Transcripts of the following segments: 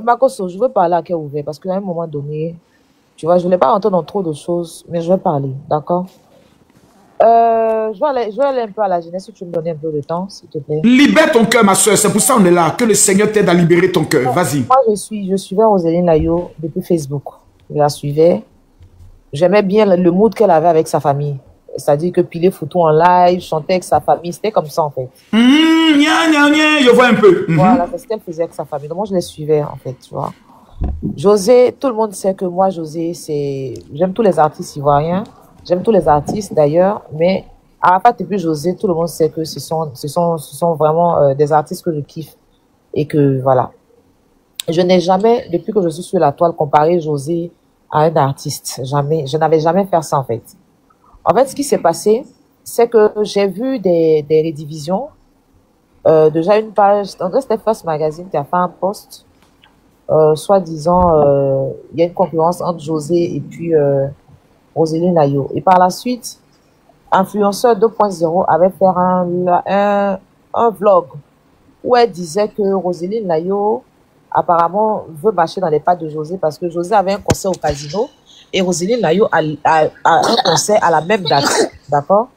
Makoso, je veux parler à cœur ouvert parce qu'à un moment donné, tu vois, je ne voulais pas rentrer dans trop de choses, mais je vais parler, d'accord? Je vais aller un peu à la jeunesse si tu me donnes un peu de temps, s'il te plaît. Libère ton cœur, ma soeur. C'est pour ça qu'on est là. Que le Seigneur t'aide à libérer ton cœur. Vas-y. Moi, je suivais Roseline Layo depuis Facebook. Je la suivais. J'aimais bien le mood qu'elle avait avec sa famille. C'est-à-dire que piler photos en live, chanter avec sa famille, c'était comme ça en fait. Je vois un peu. Voilà, c'est ce qu'elle faisait avec sa famille. Donc moi, je les suivais en fait, tu vois. José, tout le monde sait que moi, José, c'est... J'aime tous les artistes ivoiriens. J'aime tous les artistes d'ailleurs. Mais Arafat et puis José, tout le monde sait que ce sont vraiment des artistes que je kiffe. Et que voilà. Je n'ai jamais, depuis que je suis sur la toile, comparé José à un artiste. Jamais. Je n'avais jamais fait ça en fait. En fait, ce qui s'est passé, c'est que j'ai vu des rédivisions. Déjà une page, c'était First Magazine qui a fait un post. Soi-disant, il y a une concurrence entre José et puis Roseline Layo. Et par la suite, Influenceur 2.0 avait fait un vlog où elle disait que Roseline Layo apparemment veut marcher dans les pas de José parce que José avait un concert au casino et Roseline Layo a un concert à la même date. D'accord?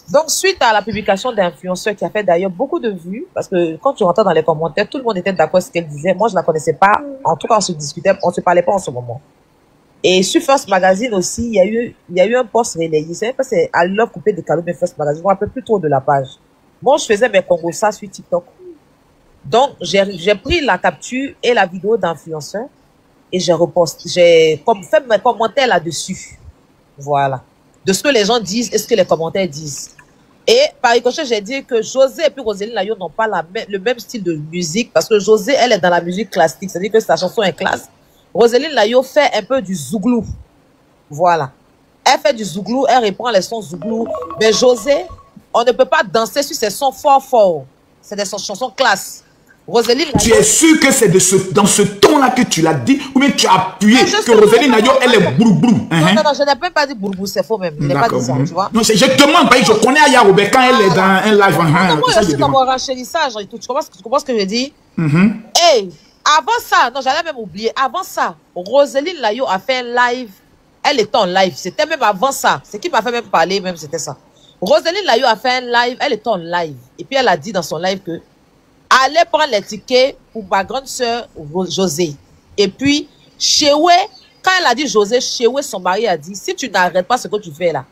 Donc, suite à la publication d'influenceurs qui a fait d'ailleurs beaucoup de vues, parce que quand tu rentrais dans les commentaires, tout le monde était d'accord avec ce qu'elle disait. Moi, je la connaissais pas. En tout cas, on se discutait, on se parlait pas en ce moment. Et sur First Magazine aussi, il y a eu un post relayé. C'est pas c'est à l'heure coupée de cadeaux de First Magazine. Je me rappelle plus trop de la page. Moi, je faisais mes Congo ça sur TikTok. Donc, j'ai pris la capture et la vidéo d'influenceur et j'ai reposté. J'ai fait mes commentaires là-dessus. Voilà. De ce que les gens disent et ce que les commentaires disent. Et par ricochet, j'ai dit que José et puis Roseline Layo n'ont pas le même style de musique parce que José, elle est dans la musique classique, c'est-à-dire que sa chanson est classe. Roseline Layo fait un peu du zouglou. Voilà. Elle fait du zouglou, elle reprend les sons zouglou. Mais José, on ne peut pas danser sur ses sons fort. C'est des chansons classe. Roseline Layo, tu es sûr que c'est dans ce ton-là que tu l'as dit ou bien tu as appuyé que Roseline Layo, elle est brou-brou? Non, je n'ai même pas dit bourou, c'est faux même. Je n'ai pas dit ça, tu vois. Non, je demande, je connais Aya Robert quand elle est dans un live. Moi, je suis dans mon renchérissage et tout. Tu comprends ce que je dis? Hey, avant ça, non, j'allais même oublier. Avant ça, Roseline Layo a fait un live. Elle était en live. C'était même avant ça. Ce qui m'a fait même parler, même, c'était ça. Roseline Layo a fait un live. Elle était en live. Et puis, elle a dit dans son live que allez prendre les tickets pour ma grande sœur José. Et puis, Chewe, quand elle a dit José, Chewe, son mari a dit, si tu n'arrêtes pas ce que tu fais là,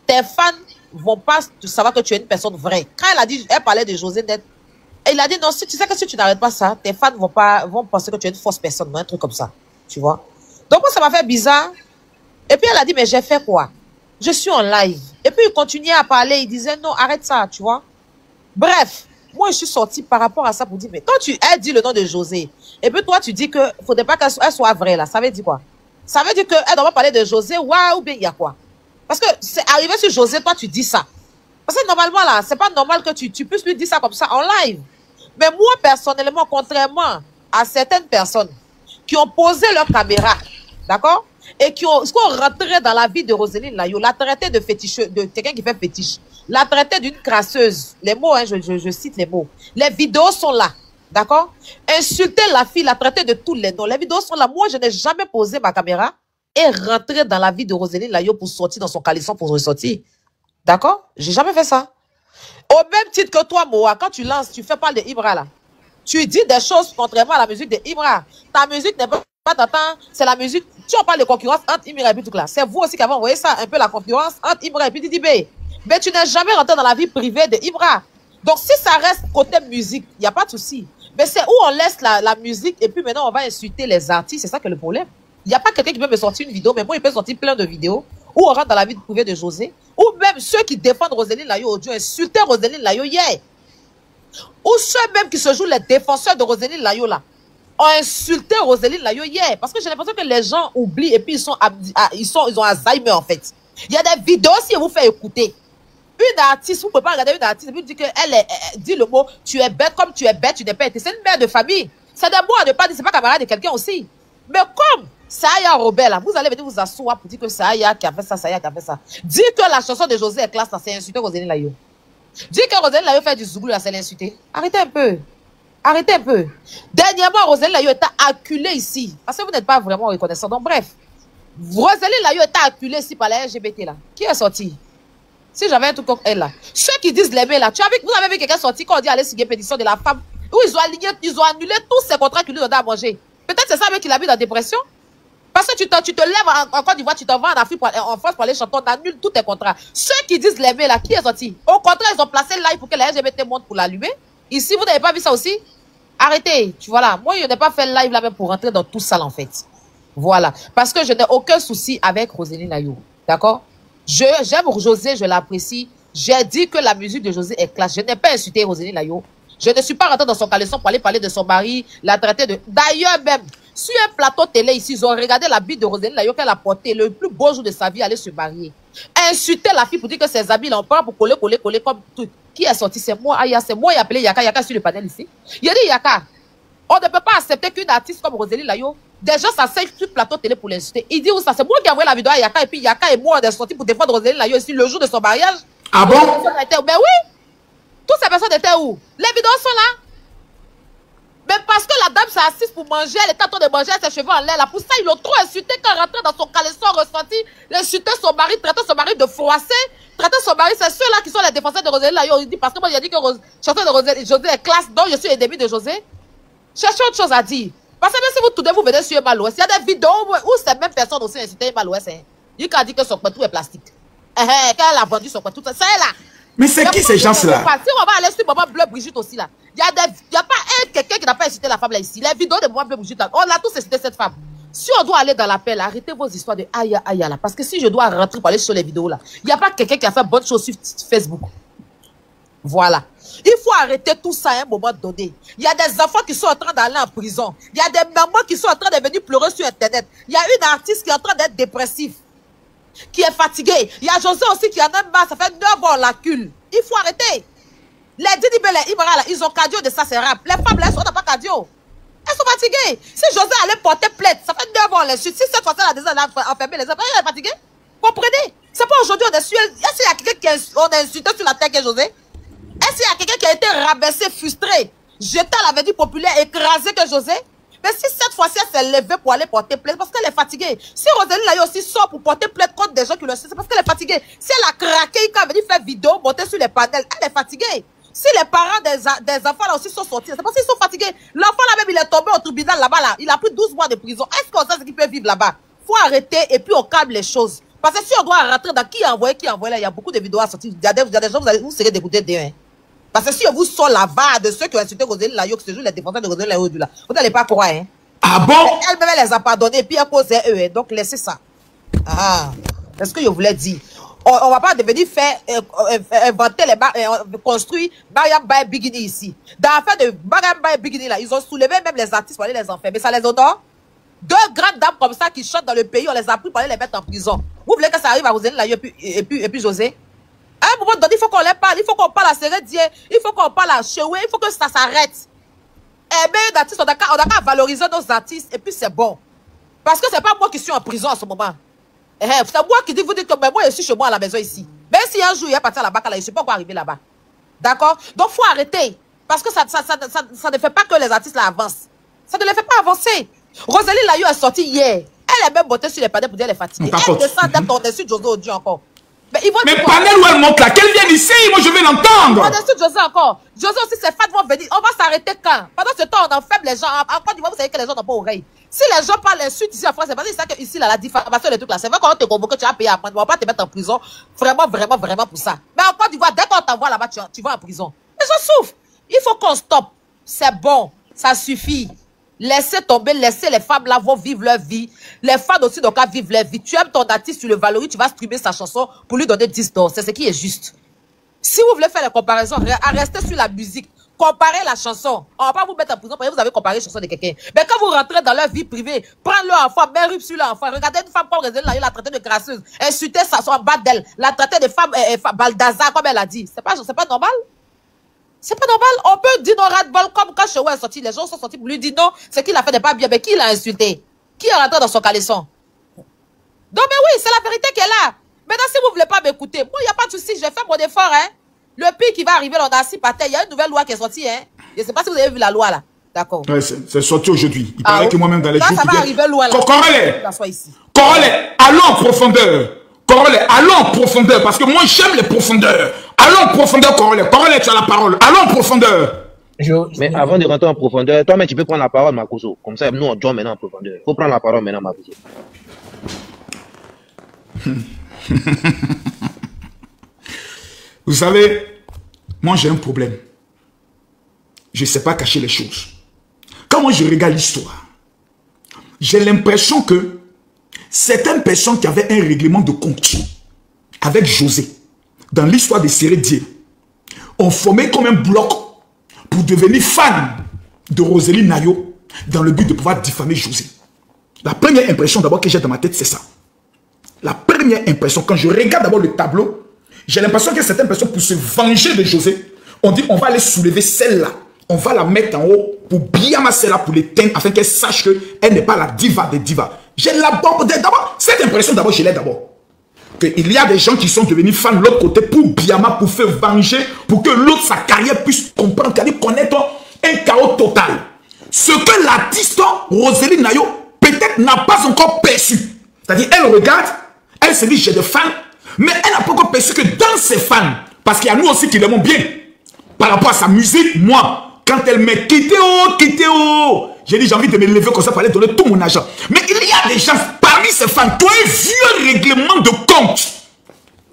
tes fans vont pas savoir que tu es une personne vraie. Quand elle a dit, elle parlait de José net, il a dit non, si tu sais que si tu n'arrêtes pas ça, tes fans vont penser que tu es une fausse personne, un truc comme ça. Tu vois? Donc, moi, ça m'a fait bizarre. Et puis, elle a dit, mais j'ai fait quoi? Je suis en live. Et puis, il continuait à parler. Il disait, non, arrête ça, tu vois? Bref. Moi, je suis sortie par rapport à ça pour dire, mais quand elle dit le nom de José, et puis toi, tu dis que faudrait pas qu'elle soit vraie, là. Ça veut dire quoi? Ça veut dire qu'elle doit pas parler de José, ou bien il y a quoi? Parce que c'est arrivé sur José, toi, tu dis ça. Parce que normalement, là, c'est pas normal que tu puisses lui dire ça comme ça en live. Mais moi, personnellement, contrairement à certaines personnes qui ont posé leur caméra, d'accord? Et qui ont rentré dans la vie de Roseline Layo, la traité de fétiche, de quelqu'un qui fait fétiche, la traité d'une crasseuse. Les mots, hein, je cite les mots. Les vidéos sont là, d'accord? Insulter la fille, la traité de tous les noms. Les vidéos sont là. Moi, je n'ai jamais posé ma caméra et rentré dans la vie de Roseline Layo pour sortir dans son caleçon pour ressortir. D'accord? J'ai jamais fait ça. Au même titre que toi, Moa, quand tu lances, tu fais pas de Ibra là. Tu dis des choses contrairement à la musique de Ibra. Ta musique n'est pas t'attends, c'est la musique. Tu en parles de concurrence entre Ibra et puis tout là. C'est vous aussi qui avez envoyé ça, un peu la concurrence entre Ibra et puis Didi B. Mais tu n'es jamais rentré dans la vie privée de Ibra. Donc si ça reste côté musique, il n'y a pas de souci. Mais c'est où on laisse la musique et puis maintenant on va insulter les artistes. C'est ça que est le problème. Il n'y a pas quelqu'un qui peut me sortir une vidéo, mais moi il peut sortir plein de vidéos où on rentre dans la vie privée de José. Ou même ceux qui défendent Roseline Layo audio, insulter Roseline Layo hier. Ou ceux même qui se jouent les défenseurs de Roseline Layo là, ont insulté Roseline Layo hier. Parce que j'ai l'impression que les gens oublient et puis ils ont Alzheimer en fait. Il y a des vidéos si vous faites écouter. Une artiste, vous ne pouvez pas regarder une artiste et puis dire qu'elle dit le mot tu es bête comme tu es bête, tu n'es pas été. C'est une mère de famille. C'est des mots à ne pas dire, c'est pas camarade de quelqu'un aussi. Mais comme Saya Robert là, vous allez venir vous asseoir pour dire que Saya qui a fait ça, Saya qui a fait ça. Dire que la chanson de José est classe, c'est insulter Roseline Layo. Dire que Roseline Layo fait du zouglou là, c'est l'insulter. Arrêtez un peu. Arrêtez un peu. Dernièrement, Rosalie Layo était acculée ici. Parce que vous n'êtes pas vraiment reconnaissant. Donc, bref. Rosalie Layo était acculée ici par la LGBT là. Qui est sorti? Si j'avais un truc comme elle là. Ceux qui disent l'aimer là. Vous avez vu quelqu'un sorti quand on dit aller signer pétition de la femme. Où ils ont annulé tous ces contrats qu'il lui donnait à manger. Peut-être c'est ça même qu'il a mis dans la dépression. Parce que tu te lèves en Côte d'Ivoire, tu t'en vas en Afrique, en France pour aller chanter, on annule tous tes contrats. Ceux qui disent l'aimer là, qui est sorti? Au contraire, ils ont placé le live pour que la LGBT monte pour l'allumer. Ici, vous n'avez pas vu ça aussi? Arrêtez, tu vois là. Moi, je n'ai pas fait le live là même pour rentrer dans tout ça en fait. Voilà. Parce que je n'ai aucun souci avec Rosalie Layo. D'accord? J'aime José, je l'apprécie. J'ai dit que la musique de José est classe. Je n'ai pas insulté Rosalie Layo. Je ne suis pas rentré dans son caleçon pour aller parler de son mari, la traiter de... D'ailleurs même, sur un plateau télé ici, ils ont regardé la bite de Rosalie Layo qu'elle a portée le plus beau jour de sa vie, aller se marier. Insulter la fille pour dire que ses habits l'en prend pour coller comme tout. Qui est sorti? C'est moi, Aya, c'est moi, il a appelé Yaka. Yaka sur le panel ici. Il a dit Yaka, on ne peut pas accepter qu'une artiste comme Rosalie Layo, des gens s'asseyent sur le plateau télé pour l'insulter. Il dit où ça? C'est moi qui ai envoyé la vidéo à Yaka et puis Yaka et moi on est sortis pour défendre Rosalie Layo ici le jour de son mariage. Ah bon? Mais oui! Toutes ces personnes étaient où? Les vidéos sont là. Mais parce que la dame s'est assise pour manger, elle était en train de manger ses cheveux en l'air. Là. Pour ça, ils l'ont trop insulté quand rentrait dans son caleçon ressenti. Il insultait son mari, traitait son mari de froissé. Traitait son mari, c'est ceux-là qui sont les défenseurs de Rosalie Layo. Il dit, parce que moi, j'ai dit que chanteur de José est classe, donc je suis ennemi de José. Cherchez autre chose à dire. Parce que même si vous tournez, vous venez sur Mal-Ouest, il y a des vidéos où ces mêmes personnes aussi insultent Mal-Ouest. Hein. Il a dit que son patou est plastique. Qu'elle a vendu son patou, c'est là. Mais c'est qui ces gens-là? Si on va aller sur Maman Bleu Brigitte aussi là, il y a pas quelqu'un qui n'a pas incité la femme là ici. Les vidéos de Maman Bleu Brigitte là, on a tous incité cette femme. Si on doit aller dans l'appel, arrêtez vos histoires de aïe aïe là. Parce que si je dois rentrer pour aller sur les vidéos là, il n'y a pas quelqu'un qui a fait bonne chose sur Facebook. Voilà. Il faut arrêter tout ça à un moment donné. Il y a des enfants qui sont en train d'aller en prison. Il y a des mamans qui sont en train de venir pleurer sur Internet. Il y a une artiste qui est en train d'être dépressive, qui est fatiguée. Il y a José aussi qui en a marre. Ça fait 9 ans la cul. Il faut arrêter. Les Didibé, les Ibara, là, ils ont cardio de ça, c'est rap. Les femmes, là, elles n'ont pas cardio. Elles sont fatiguées. Si José allait porter plainte, ça fait 9 ans, les suites. Si cette fois-ci, elle a déjà enfermé les enfants, elle est fatiguée. Comprenez? C'est pas aujourd'hui, on est sur. Est-ce qu'il y a quelqu'un qui a insulté sur la terre que José? Est-ce qu'il y a quelqu'un qui a été rabaissé, frustré, jeté à la vedue populaire, écrasé que José? Mais si cette fois-ci, elle s'est levée pour aller porter plainte, parce qu'elle est fatiguée. Si Rosalie Layo aussi sort pour porter plainte contre des gens qui le savent, c'est parce qu'elle est fatiguée. Si elle a craqué, quand elle est venue faire vidéo, monter sur les panels, elle est fatiguée. Si les parents des enfants là aussi sont sortis, c'est parce qu'ils sont fatigués. L'enfant là même, il est tombé au tribunal là-bas là. Il a pris 12 mois de prison. Est-ce qu'on sait ce qu'il peut vivre là-bas? Faut arrêter et puis on calme les choses. Parce que si on doit rentrer dans qui a envoyé là, il y a beaucoup de vidéos à sortir. Il y a des gens, vous serez dégoûtés d'un. Parce que si on vous sort la va de ceux qui ont insulté Rosalie Layo, que c'est toujours les défenseurs de Rosalie Layo, vous n'allez pas croire, hein. Ah bon? Elle-même, elle les a pardonnés, et puis elle causait eux, hein. Donc laissez ça. Ah, c'est ce que je voulais dire. On ne va pas devenir faire, inventer construire Mariam Baye Bigini ici. Dans l'affaire de Mariam Baye Bigini, là, ils ont soulevé même les artistes pour aller les enfermer. Ça les honore. 2 grandes dames comme ça qui chantent dans le pays, on les a pris pour aller les mettre en prison. Vous voulez que ça arrive à Rosalie Layo et puis José? À un moment donné, il faut qu'on les parle, il faut qu'on parle à Sérédier, il faut qu'on parle à Choué, il faut que ça s'arrête. Eh bien, on a qu'à valoriser nos artistes, et puis c'est bon. Parce que c'est pas moi qui suis en prison en ce moment. C'est moi qui dis, vous dites que moi, je suis chez moi à la maison ici. Même si un jour, il est parti à la BAC, je ne suis pas encore arrivé là-bas. D'accord? Donc, il faut arrêter. Parce que ça ne fait pas que les artistes là avancent. Ça ne les fait pas avancer. Rosalie Layo est sortie hier. Elle est même montée sur les panels pour dire qu'elle est fatiguée. Elle descend d'être on-dessus de José Audio encore. Mais panel où elle monte là, qu'elle vienne ici, moi je vais l'entendre. On est sur José encore. José aussi, ses fans vont venir. On va s'arrêter quand? Pendant ce temps, on enferme les gens. En Côte d'Ivoire, vous savez que les gens n'ont pas oreille. Si les gens parlent l'insulte ici en France, c'est parce qu'ils savent qu'ici, la diffamation, les trucs là, c'est vrai qu'on te convoque, tu vas payer à prendre. On va pas te mettre en prison. Vraiment, vraiment, vraiment pour ça. Mais en Côte d'Ivoire, dès qu'on t'envoie là-bas, tu vas en prison. Les gens souffrent. Il faut qu'on stoppe. C'est bon. Ça suffit. Laissez tomber, laissez les femmes là vont vivre leur vie. Les femmes aussi donc à vivre leur vie. Tu aimes ton artiste, tu le valorises, tu vas streamer sa chanson pour lui donner 10 $. C'est ce qui est juste. Si vous voulez faire les comparaisons, restez sur la musique. Comparez la chanson. On va pas vous mettre en prison parce que vous avez comparé la chanson de quelqu'un. Mais quand vous rentrez dans leur vie privée, prenez leur enfant, mets rip sur leur enfant. Regardez une femme comme Rosalie Layo, la traité de grasseuse. Insultez sa en bas d'elle. La traité de femme Baldaza, comme elle a dit. C'est pas normal. C'est pas normal. On peut dire non ras-le-bol comme quand Chewa est sorti. Les gens sont sortis pour lui dire non, c'est qu'il a fait des pas bien. Mais qui l'a insulté? Qui est rentré dans son caleçon? Donc, mais oui, c'est la vérité qui est là. Maintenant, si vous voulez pas m'écouter, moi, il n'y a pas de souci. J'ai fait mon effort, hein. Le pire qui va arriver, on a assis par terre. Il y a une nouvelle loi qui est sortie, hein. Je ne sais pas si vous avez vu la loi là. D'accord. Ouais, c'est sorti aujourd'hui. Il paraît que moi-même dans les jours... Là, ça va arriver loin là. Corollet, allons en profondeur. Corollet, allons en profondeur. Parce que moi, j'aime les profondeurs. Allons en profondeur, Corollet. Corollet, tu as la parole. Allons en profondeur. Mais avant de rentrer en profondeur, toi-même, tu peux prendre la parole, Makoso. Comme ça, nous, on joue maintenant en profondeur. Il faut prendre la parole maintenant, Makoso. Vous savez, moi, j'ai un problème. Je ne sais pas cacher les choses. Quand moi, je regarde l'histoire, j'ai l'impression que certaines personnes qui avaient un règlement de compte avec José, dans l'histoire des Sérédiens, ont formé comme un bloc pour devenir fan de Rosélie Nayo dans le but de pouvoir diffamer José. La première impression d'abord que j'ai dans ma tête, c'est ça. La première impression, quand je regarde d'abord le tableau, j'ai l'impression que certaines personnes, pour se venger de José, ont dit on va aller soulever celle-là, on va la mettre en haut pour bien masser là, pour l'éteindre, afin qu'elle sache qu'elle n'est pas la diva des divas. J'ai d'abord, cette impression d'abord, je l'ai d'abord. Qu'il y a des gens qui sont devenus fans de l'autre côté pour Biama, pour faire venger, pour que l'autre, sa carrière puisse comprendre, connaître un chaos total. Ce que l'artiste Rosélie Nayo, peut-être n'a pas encore perçu. C'est-à-dire, elle regarde, elle se dit, j'ai des fans, mais elle n'a pas encore perçu que dans ses fans, parce qu'il y a nous aussi qui l'aimons bien, par rapport à sa musique, moi, quand elle m'a quitté, j'ai dit, j'ai envie de me lever comme ça pour aller donner tout mon argent. Mais il y a des gens, parmi ces fans, qui ont un vieux règlement de compte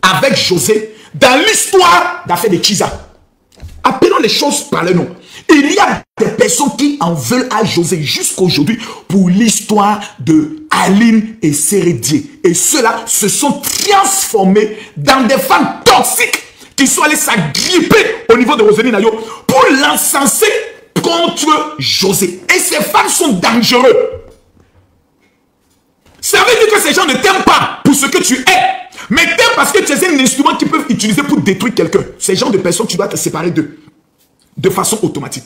avec José dans l'histoire d'affaires de Kiza. Appelons les choses par le nom. Il y a des personnes qui en veulent à José jusqu'aujourd'hui pour l'histoire de Aline et Sérédier. Et ceux-là se sont transformés dans des fans toxiques qui sont allés s'agripper au niveau de Rosélie Nayo pour l'encenser contre José. Et ces fans sont dangereux. Ça veut dire que ces gens ne t'aiment pas pour ce que tu es, mais t'aiment parce que tu es un instrument qu'ils peuvent utiliser pour détruire quelqu'un. Ces gens de personnes, tu dois te séparer d'eux de façon automatique.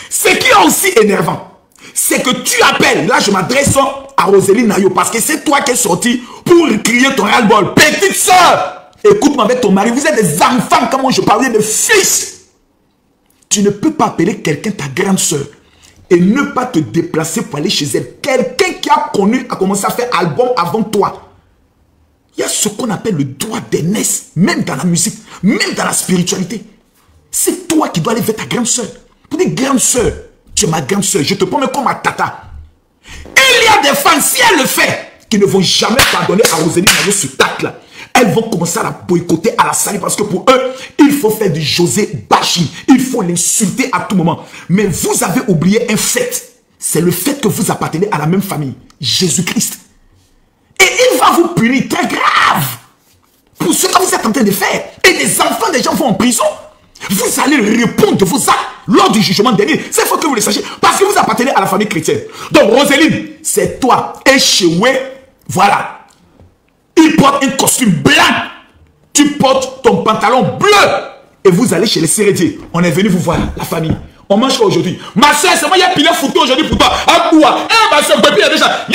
Ce qui est aussi énervant, c'est que tu appelles, là je m'adresse à Rosélie Nayo, parce que c'est toi qui es sorti pour crier ton ras-le-bol. Petite soeur, écoute-moi avec ton mari, vous êtes des enfants, comme moi je parlais de fils. Tu ne peux pas appeler quelqu'un ta grande soeur et ne pas te déplacer pour aller chez elle. Quelqu'un qui a connu, a commencé à faire album avant toi. Il y a ce qu'on appelle le droit d'aînesse, même dans la musique, même dans la spiritualité. C'est toi qui dois aller vers ta grande soeur. Pour dire, grande soeur, tu es ma grande soeur, je te promets comme ma tata. Il y a des fans, si elle le fait, qui ne vont jamais pardonner à Rosélie Nayo ce tac-là. Elles vont commencer à la boycotter, à la salir, parce que pour eux, il faut faire du José bashing. Il faut l'insulter à tout moment. Mais vous avez oublié un fait. C'est le fait que vous appartenez à la même famille, Jésus-Christ. Et il va vous punir très grave pour ce que vous êtes en train de faire. Et les enfants des gens vont en prison. Vous allez répondre de vos actes lors du jugement dernier. C'est faut que vous le sachiez. Parce que vous appartenez à la famille chrétienne. Donc, Roséline, c'est toi. Et Choué, voilà. Il porte un costume blanc. Tu portes ton pantalon bleu. Et vous allez chez les Sérédiers. On est venu vous voir, la famille. On mange quoi aujourd'hui? Ma soeur, c'est moi, il y a pilé photo aujourd'hui pour toi. Ah, quoi? Ma soeur, il y a déjà.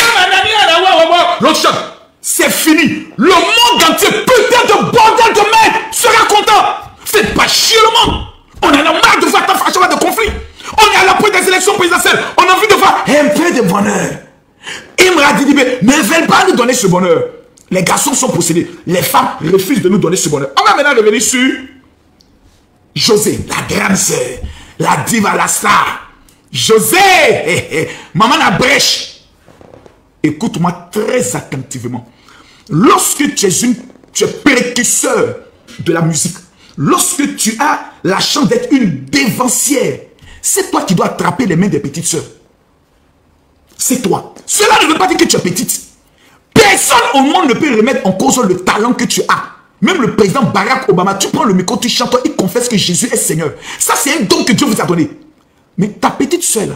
L'autre chose, c'est fini. Le monde entier, putain de bordel de merde, sera content. Faites pas chier le monde. On en a marre de voir tant de conflits. On est à l'approche des élections présidentielles. On a envie de voir un peu de bonheur. Imra Didibé ne veulent pas nous donner ce bonheur. Les garçons sont possédés. Les femmes refusent de nous donner ce bonheur. On va maintenant revenir sur José, la grande sœur, la diva, la star. José, maman la brèche. Écoute-moi très attentivement. Lorsque tu es précurseur de la musique, lorsque tu as la chance d'être une dévancière, c'est toi qui dois attraper les mains des petites sœurs. C'est toi. Cela ne veut pas dire que tu es petite. Personne au monde ne peut remettre en cause le talent que tu as. Même le président Barack Obama, tu prends le micro, tu chantes, il confesse que Jésus est Seigneur. Ça, c'est un don que Dieu vous a donné. Mais ta petite soeur,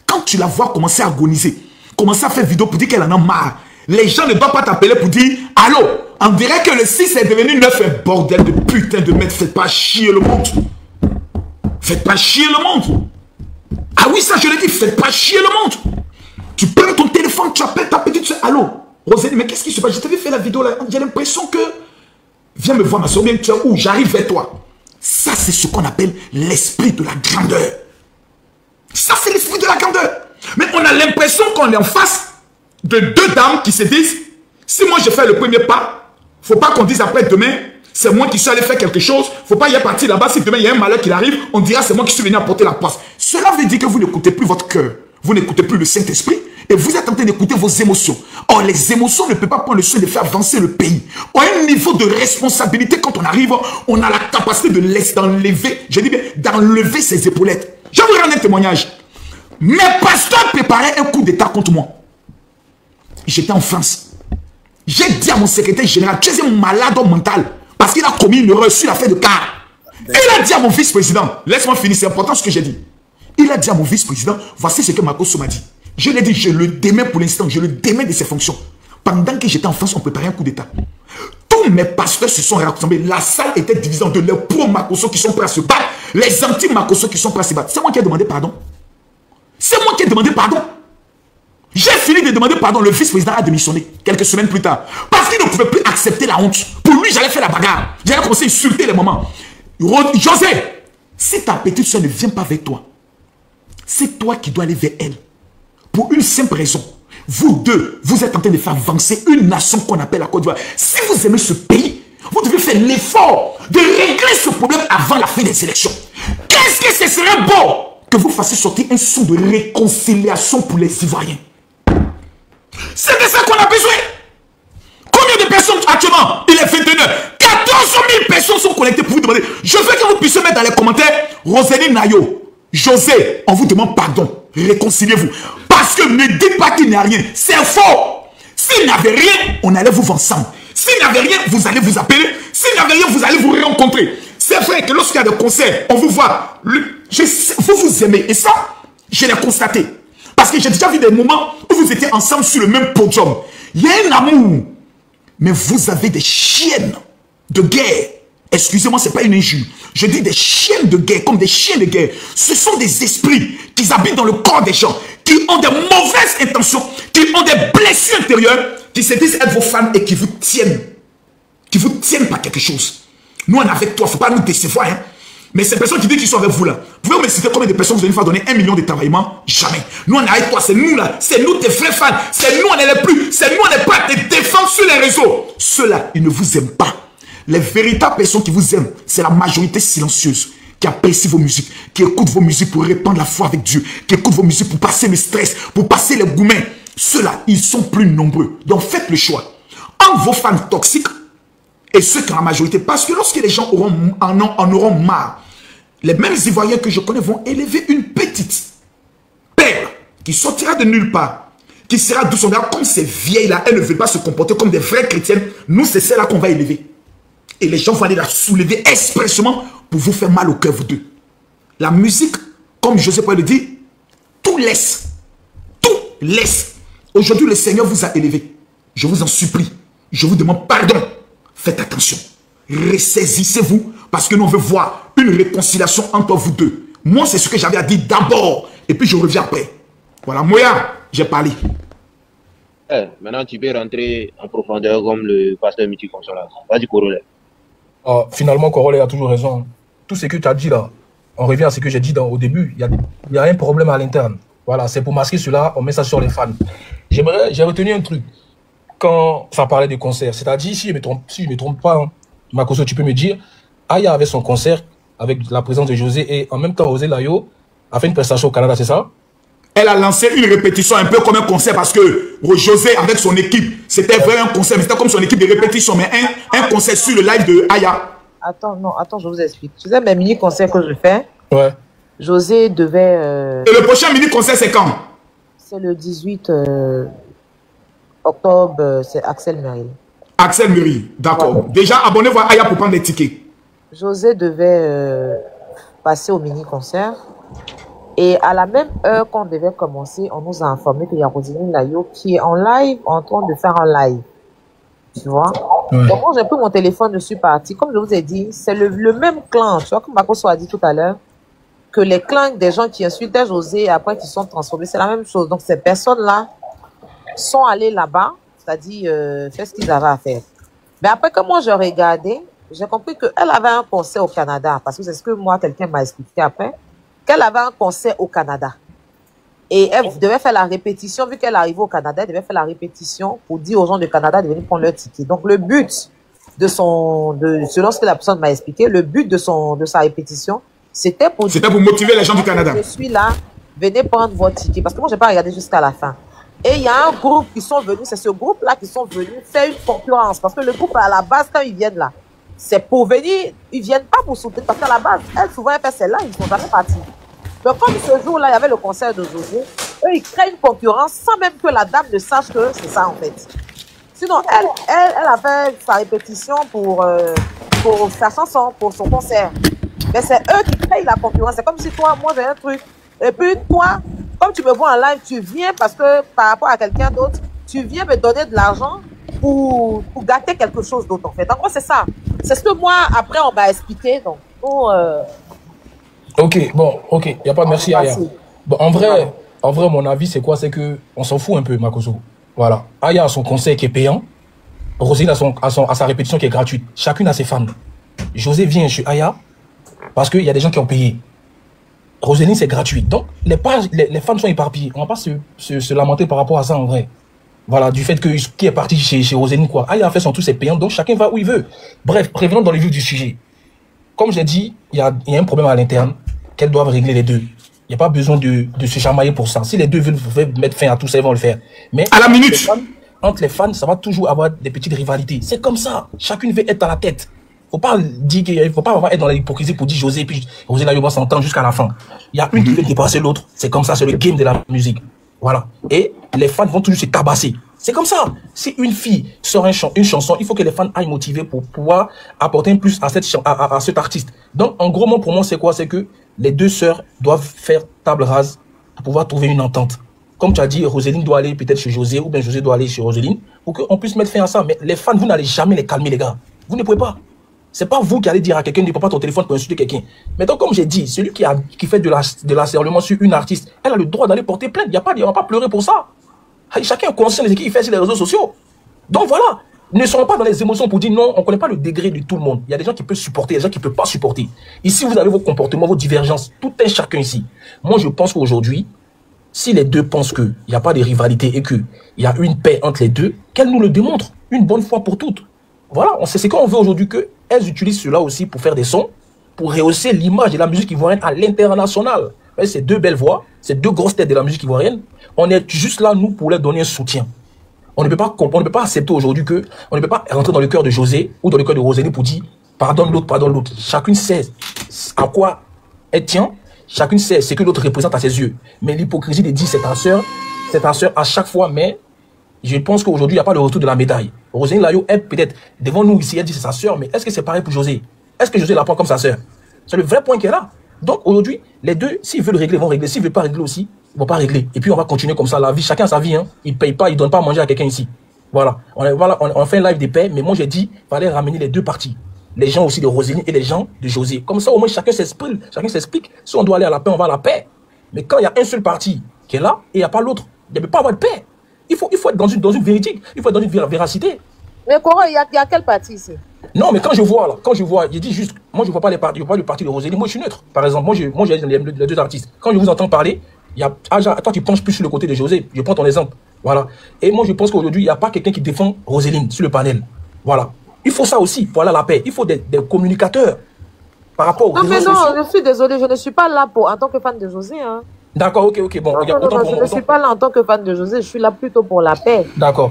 quand tu la vois commencer à agoniser, commencer à faire vidéo pour dire qu'elle en a marre, les gens ne doivent pas t'appeler pour dire « Allô, on dirait que le 6 est devenu 9. » Un bordel de putain de merde, faites pas chier le monde. Faites pas chier le monde. Ah oui, ça je l'ai dit, faites pas chier le monde. Tu prends ton téléphone, tu appelles ta petite soeur. « Allô, Rosélie, mais qu'est-ce qui se passe? Je t'avais fait la vidéo là, j'ai l'impression que... Viens me voir ma soeur, bien tu es où? J'arrive vers toi. » Ça, c'est ce qu'on appelle l'esprit de la grandeur. Ça, c'est l'esprit de la grandeur. Mais on a l'impression qu'on est en face de deux dames qui se disent, si moi je fais le premier pas, il ne faut pas qu'on dise après demain, c'est moi qui suis allé faire quelque chose. Il ne faut pas y aller partir là-bas. Si demain il y a un malheur qui arrive, on dira c'est moi qui suis venu apporter la passe. Cela veut dire que vous n'écoutez plus votre cœur. Vous n'écoutez plus le Saint-Esprit. Et vous êtes en train d'écouter vos émotions. Or, les émotions ne peuvent pas prendre le soin de faire avancer le pays. À un niveau de responsabilité, quand on arrive, on a la capacité de laisser d'enlever, je dis bien, d'enlever ses épaulettes. Je vais vous rendre un témoignage. Mes pasteurs préparaient un coup d'état contre moi. J'étais en France. J'ai dit à mon secrétaire général, tu es un malade mental. Parce qu'il a commis une erreur sur l'affaire de car. Il a dit à mon vice-président, laisse-moi finir, c'est important ce que j'ai dit. Il a dit à mon vice-président, voici ce que Makosso m'a dit. Je l'ai dit, je le démets pour l'instant, je le démets de ses fonctions. Pendant que j'étais en France, on préparait un coup d'état. Tous mes pasteurs se sont rassemblés. La salle était divisée en deux. Les pro-Makosso qui sont prêts à se battre, les anti-Makosso qui sont prêts à se battre. C'est moi qui ai demandé pardon. C'est moi qui ai demandé pardon. J'ai fini de demander pardon. Le vice-président a démissionné quelques semaines plus tard. Parce qu'il ne pouvait plus accepter la honte. Pour lui, j'allais faire la bagarre. J'allais commencer à insulter les mamans. José, si ta petite soeur ne vient pas avec toi, c'est toi qui dois aller vers elle. Pour une simple raison. Vous deux, vous êtes en train de faire avancer une nation qu'on appelle la Côte d'Ivoire. Si vous aimez ce pays, vous devez faire l'effort de régler ce problème avant la fin des élections. Qu'est-ce que ce serait beau que vous fassiez sortir un son de réconciliation pour les Ivoiriens. C'est de ça qu'on a besoin. Combien de personnes actuellement? Il est 21h. 14 000 personnes sont connectées pour vous demander. Je veux que vous puissiez mettre dans les commentaires Rosélie Nayo, José, on vous demande pardon. Réconciliez-vous. Parce que ne dites pas qu'il n'y a rien. C'est faux. S'il n'y avait rien, on allait vous voir ensemble. S'il n'y avait rien, vous allez vous appeler. S'il n'y avait rien, vous allez vous rencontrer. C'est vrai que lorsqu'il y a des concerts, on vous voit. Vous vous aimez. Et ça, je l'ai constaté. Parce que j'ai déjà vu des moments où vous étiez ensemble sur le même podium. Il y a un amour. Mais vous avez des chiennes de guerre. Excusez-moi, ce n'est pas une injure. Je dis des chiennes de guerre, comme des chiens de guerre. Ce sont des esprits qui habitent dans le corps des gens, qui ont de mauvaises intentions, qui ont des blessures intérieures, qui se disent être vos fans et qui vous tiennent. Qui vous tiennent par quelque chose. Nous, on est avec toi, il ne faut pas nous décevoir. Hein. Mais ces personnes qui disent qu'ils sont avec vous là, vous pouvez me citer combien de personnes vous allez nous faire donner 1 million de travaillements? Jamais. Nous, on est avec toi, c'est nous là. C'est nous tes vrais fans. C'est nous, on est les plus. C'est nous, on est prêts à te défendre sur les réseaux. Ceux-là, ils ne vous aiment pas. Les véritables personnes qui vous aiment, c'est la majorité silencieuse qui apprécie vos musiques, qui écoute vos musiques pour répandre la foi avec Dieu, qui écoute vos musiques pour passer le stress, pour passer les gourmets. Ceux-là, ils sont plus nombreux. Donc faites le choix entre vos fans toxiques et ceux qui ont la majorité. Parce que lorsque les gens en auront marre, les mêmes Ivoiriens que je connais vont élever une petite perle qui sortira de nulle part, qui sera douce. Comme ces vieilles-là, elles ne veulent pas se comporter comme des vraies chrétiennes. Nous, c'est celle-là qu'on va élever. Et les gens vont aller la soulever expressément pour vous faire mal au cœur, vous deux. La musique, comme José Paul le dit, tout laisse. Tout laisse. Aujourd'hui, le Seigneur vous a élevé. Je vous en supplie. Je vous demande pardon. Faites attention. Ressaisissez-vous parce que nous, on veut voir une réconciliation entre vous deux. Moi, c'est ce que j'avais à dire d'abord. Et puis, je reviens après. Voilà, Moya, j'ai parlé. Maintenant, tu peux rentrer en profondeur comme le pasteur Miti Consola. Vas-y, Corollaire. Finalement, Corollaire a toujours raison. Tout ce que tu as dit là, on revient à ce que j'ai dit au début. Il y a un problème à l'interne. Voilà, c'est pour masquer cela, on met ça sur les fans. J'ai retenu un truc. Quand ça parlait de concert, c'est-à-dire, si je ne me trompe pas, hein, Makosso, tu peux me dire, Aya avait son concert avec la présence de José et en même temps, Rosélie Nayo a fait une prestation au Canada, c'est ça? Elle a lancé une répétition un peu comme un concert parce que José, avec son équipe, c'était vraiment un concert, mais c'était comme son équipe de répétition, mais un concert sur le live de Aya. Attends, je vous explique. Tu sais, mes mini-concerts que je fais, ouais. José devait... Et le prochain mini-concert, c'est quand? C'est le 18 octobre, c'est Axel Muril. Axel Muril, d'accord. Ouais. Déjà, abonnez-vous à Aya pour prendre des tickets. José devait passer au mini-concert. Et à la même heure qu'on devait commencer, on nous a informé qu'il y a Rosélie Nayo qui est en live, en train de faire un live. Tu vois? Ouais. Donc, moi, j'ai pris mon téléphone, je suis parti. Comme je vous ai dit, c'est le même clan. Tu vois, comme Makosso a dit tout à l'heure, que les clans des gens qui insultaient José et après qui sont transformés, c'est la même chose. Donc, ces personnes-là sont allées là-bas, c'est-à-dire faire ce qu'ils avaient à faire. Mais après que moi, je regardais, j'ai compris qu'elle avait un concert au Canada. Parce que c'est ce que moi, quelqu'un m'a expliqué après. Qu'elle avait un concert au Canada. Et elle devait faire la répétition, vu qu'elle arrivait au Canada, elle devait faire la répétition pour dire aux gens du Canada de venir prendre leur ticket. Donc le but selon ce que la personne m'a expliqué, le but de sa répétition, c'était pour motiver les gens du Canada. Je suis là, venez prendre votre ticket. Parce que moi, je n'ai pas regardé jusqu'à la fin. Et il y a un groupe qui sont venus, c'est ce groupe-là qui sont venus faire une concurrence. Parce que le groupe, à la base, quand ils viennent là, c'est pour venir, ils ne viennent pas pour soutenir. Parce qu'à la base, elle, souvent, elle fait celle-là, ils ne sont jamais partis. Donc, comme ce jour-là, il y avait le concert de José, eux, ils créent une concurrence sans même que la dame ne sache que c'est ça, en fait. Sinon, elle a fait sa répétition pour sa chanson, pour son concert. Mais c'est eux qui créent la concurrence. C'est comme si toi, moi, j'ai un truc. Et puis, toi, comme tu me vois en live, tu viens parce que par rapport à quelqu'un d'autre, tu viens me donner de l'argent pour gâter quelque chose d'autre, en fait. En gros, c'est ça. C'est ce que moi, après, on m'a expliqué. Donc, Ok, bon, ok. Il n'y a pas de merci, Aya. Bon, en vrai, mon avis, c'est quoi? C'est que on s'en fout un peu, Makoso. Voilà. Aya a son conseil qui est payant. Roselyne a sa répétition qui est gratuite. Chacune a ses fans. José vient chez Aya parce qu'il y a des gens qui ont payé. Roselyne, c'est gratuit. Donc, les fans sont éparpillés. On ne va pas se lamenter par rapport à ça, en vrai. Voilà, du fait qui est parti chez Roselyne, quoi. Aya a fait son tout, c'est payant, donc chacun va où il veut. Bref, revenons dans le vif du sujet. Comme je l'ai dit, il y a un problème à l'interne qu'elles doivent régler les deux. Il n'y a pas besoin de se chamailler pour ça. Si les deux veulent mettre fin à tout ça, ils vont le faire. Mais à la minute, entre les fans, ça va toujours avoir des petites rivalités. C'est comme ça. Chacune veut être à la tête. Faut pas être dans l'hypocrisie pour dire José, puis José là, il va s'entendre jusqu'à la fin. Il y a une qui veut dépasser l'autre. C'est comme ça, c'est le game de la musique. Voilà. Et les fans vont toujours se tabasser. C'est comme ça. Si une fille sort une chanson, il faut que les fans aillent motiver pour pouvoir apporter un plus à cet artiste. Donc, en gros, pour moi, c'est quoi? C'est que les deux sœurs doivent faire table rase pour pouvoir trouver une entente. Comme tu as dit, Roselyne doit aller peut-être chez José, ou bien José doit aller chez Roselyne, pour qu'on puisse mettre fin à ça. Mais les fans, vous n'allez jamais les calmer, les gars. Vous ne pouvez pas. C'est pas vous qui allez dire à quelqu'un, ne prends pas ton téléphone pour insulter quelqu'un. Mais donc, comme j'ai dit, celui qui fait de l'harcèlement sur une artiste, elle a le droit d'aller porter plainte. On va pas pleurer pour ça. Chacun est conscient de ce qu'il fait sur les réseaux sociaux. Donc voilà, ne soyons pas dans les émotions pour dire non, on ne connaît pas le degré de tout le monde. Il y a des gens qui peuvent supporter, des gens qui ne peuvent pas supporter. Ici, vous avez vos comportements, vos divergences, tout un chacun ici. Moi, je pense qu'aujourd'hui, si les deux pensent qu'il n'y a pas de rivalité et qu'il y a une paix entre les deux, qu'elles nous le démontrent une bonne fois pour toutes. Voilà, c'est ce qu'on veut aujourd'hui, qu'elles utilisent cela aussi pour faire des sons, pour rehausser l'image de la musique ivoirienne à l'international. Ces deux belles voix, ces deux grosses têtes de la musique ivoirienne, on est juste là, nous, pour leur donner un soutien. On ne peut pas accepter aujourd'hui on ne peut pas rentrer dans le cœur de José ou dans le cœur de Roselyne pour dire pardonne l'autre, pardonne l'autre. Chacune sait à quoi elle tient, chacune sait ce que l'autre représente à ses yeux. Mais l'hypocrisie de dire c'est ta sœur à chaque fois, mais je pense qu'aujourd'hui, il n'y a pas le retour de la médaille. Roselyne Layo, elle, peut-être, devant nous ici, elle dit c'est sa sœur, mais est-ce que c'est pareil pour José? Est-ce que José la prend comme sa sœur? C'est le vrai point qui est là. Donc aujourd'hui, les deux, s'ils veulent régler, ils vont régler. S'ils ne veulent pas régler aussi, ils ne vont pas régler. Et puis on va continuer comme ça. La vie, chacun a sa vie. Hein. Ils ne payent pas, ils ne donnent pas à manger à quelqu'un ici. Voilà. On fait un live de paix, mais moi j'ai dit, il fallait ramener les deux parties. Les gens aussi de Roselyne et les gens de José. Comme ça, au moins chacun s'explique. Si on doit aller à la paix, on va à la paix. Mais quand il y a un seul parti qui est là et il n'y a pas l'autre, il ne peut pas avoir de paix. Il faut être dans une vérité, il faut être dans une véracité. Mais Coro, il y a quel parti ici? Non, mais quand je vois, je dis juste, moi je ne vois pas les partis, je vois pas le parti de Roselyne, moi je suis neutre. Par exemple, moi j'ai les deux artistes. Quand je vous entends parler, toi tu penches plus sur le côté de José, je prends ton exemple. Voilà. Et moi je pense qu'aujourd'hui, il n'y a pas quelqu'un qui défend Roselyne sur le panel. Voilà. Il faut ça aussi pour aller à la paix. Il faut des communicateurs par rapport aux réseaux sociaux. Non, je suis désolé, je ne suis pas là en tant que fan de José. Hein. D'accord, ok, bon. Je ne suis pas là en tant que fan de José, je suis là plutôt pour la paix. D'accord.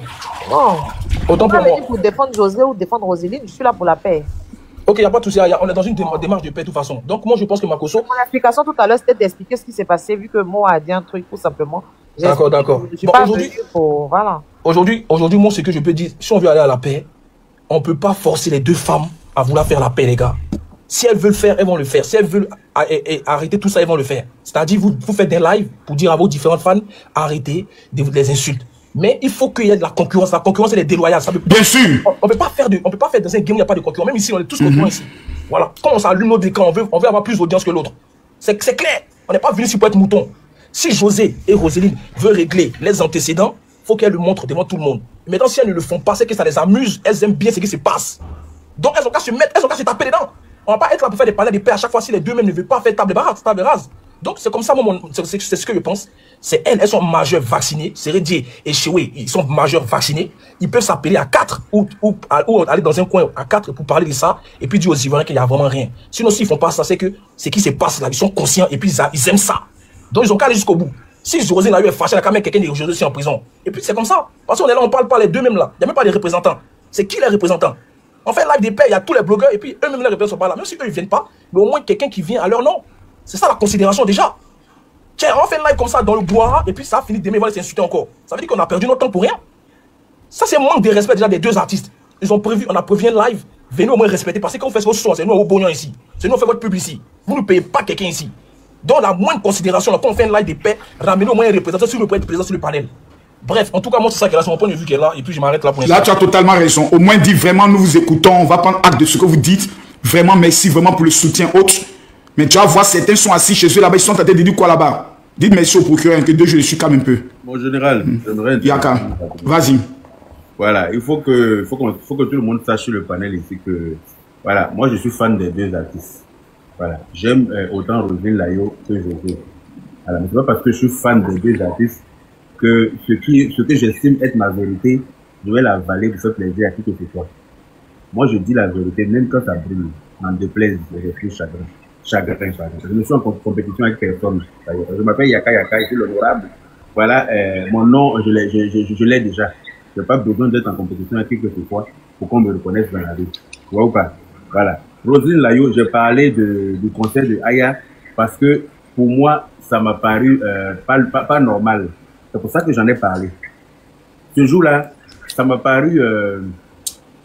Non. Autant pour moi. Pour défendre José ou défendre Roselyne, je suis là pour la paix. Ok, il n'y a pas de souci. On est dans une démarche de paix de toute façon. Donc moi je pense que Makoso... Mon explication tout à l'heure, c'était d'expliquer ce qui s'est passé, vu que moi a dit un truc tout simplement. D'accord. Je ne suis pas venu pour... Voilà. Aujourd'hui, moi, ce que je peux dire, si on veut aller à la paix, on ne peut pas forcer les deux femmes à vouloir faire la paix, les gars. Si elles veulent le faire, elles vont le faire. Si elles veulent arrêter tout ça, elles vont le faire. C'est-à-dire, vous faites des lives pour dire à vos différentes fans, arrêtez de les insultes. Mais il faut qu'il y ait de la concurrence. La concurrence, elle est déloyale. Bien sûr. On ne peut pas faire dans un game où il n'y a pas de concurrence. Même ici, on est tous concurrents ici. Voilà. Quand on s'allume notre écran, on veut avoir plus d'audience que l'autre. C'est clair. On n'est pas venu ici pour être mouton. Si José et Roselyne veulent régler les antécédents, il faut qu'elles le montrent devant tout le monde. Maintenant, si elles ne le font pas, c'est que ça les amuse. Elles aiment bien ce qui se passe. Donc, elles ont qu'à se taper dedans. On ne va pas être là pour faire des palais de paix à chaque fois si les deux mêmes ne veulent pas faire table rase. Donc, c'est comme ça, moi, c'est ce que je pense. C'est elles sont majeures vaccinées. Seredi et Chewé, ils sont majeurs vaccinés. Ils peuvent s'appeler à 4 ou aller dans un coin à 4 pour parler de ça et puis dire aux Ivoiriens qu'il n'y a vraiment rien. Sinon, s'ils font pas ça, c'est que ce qui se passe là, ils sont conscients et puis ils aiment ça. Donc, ils ont qu'à aller jusqu'au bout. Si José n'a eu fâché, il y a quand même quelqu'un qui est aujourd'hui en prison. Et puis, c'est comme ça. Parce qu'on est là, on parle pas les deux mêmes là. Il n'y a même pas les représentants. C'est qui les représentants? On fait live des pères, il y a tous les blogueurs et puis eux-mêmes les représentants sont pas là. Même si eux ils viennent pas, mais au moins quelqu'un qui vient à leur nom. C'est ça la considération déjà. Tiens, on fait un live comme ça dans le bois et puis ça finit demain, ils vont les insulter encore. Ça veut dire qu'on a perdu notre temps pour rien. Ça, c'est manque de respect déjà des deux artistes. Ils ont prévu, on a prévu un live. Venez au moins respecter parce que quand on fait vos sons, c'est nous au Bognon ici. C'est nous on fait votre pub ici. Vous ne payez pas quelqu'un ici. Donc la moindre considération, là, quand on fait un live des pères, ramenez au moins un représentant si vous pouvez être présent sur le panel. Bref, en tout cas, moi, c'est ça qui est là, c'est mon point de vue qui est là, et puis je m'arrête là pour l'instant. Là, tu as totalement raison. Au moins, dis vraiment, nous vous écoutons, on va prendre acte de ce que vous dites. Vraiment, merci vraiment pour le soutien autre. Mais tu vas voir, certains sont assis chez eux là-bas, ils sont en train de dire quoi là-bas? Dites merci au procureur, que deux, je le suis quand même un peu. Mon général, j'aimerais... Yaka, vas-y. Voilà, il faut que tout le monde sache sur le panel ici que... Voilà, moi je suis fan des deux artistes. Voilà, j'aime autant Roselyne Layo que José. Voilà, mais c'est pas parce que je suis fan des deux artistes que ce que j'estime être ma vérité, je vais la avaler pour faire plaisir à qui que ce soit. Moi, je dis la vérité, même quand ça brûle, en déplaise, je suis chagrin. Je ne suis en compétition avec personne. Je m'appelle Yaka, je suis l'honorable. Voilà, mon nom, je l'ai déjà. Je n'ai pas besoin d'être en compétition avec qui que ce soit pour qu'on me reconnaisse dans la rue. Tu vois ou pas? Voilà. Roselyne Layo, j'ai parlé du concert de Aya parce que pour moi, ça m'a paru pas normal. C'est pour ça que j'en ai parlé. Ce jour-là, ça m'a paru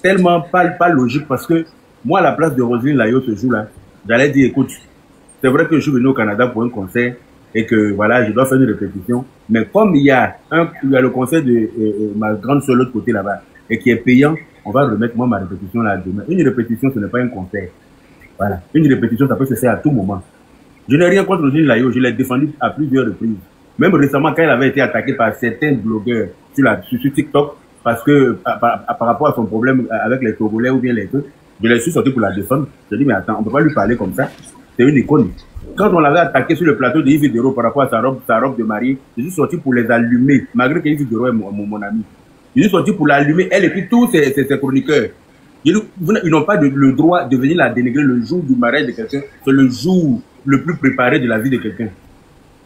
tellement pas logique parce que moi, à la place de Roselyne Layo ce jour-là, j'allais dire, écoute, c'est vrai que je suis venu au Canada pour un concert et que voilà, je dois faire une répétition. Mais comme il y a le concert de ma grande sœur de l'autre côté là-bas et qui est payant, on va remettre moi ma répétition là demain. Une répétition, ce n'est pas un concert. Voilà. Une répétition, ça peut se faire à tout moment. Je n'ai rien contre Roselyne Layo, je l'ai défendu à plusieurs reprises. Même récemment, quand elle avait été attaquée par certains blogueurs sur TikTok, parce que par rapport à son problème avec les Togolais ou bien les trucs, je l'ai su sorti pour la défendre. Je dis, mais attends, on ne peut pas lui parler comme ça. C'est une icône. Quand on l'avait attaqué sur le plateau de Yves Videro par rapport à sa robe de mariée, je suis sorti pour les allumer, malgré que Yves Videro est mon ami. Je suis sorti pour l'allumer, elle et puis tous ses chroniqueurs. Ils n'ont pas le droit de venir la dénigrer le jour du mariage de quelqu'un. C'est le jour le plus préparé de la vie de quelqu'un.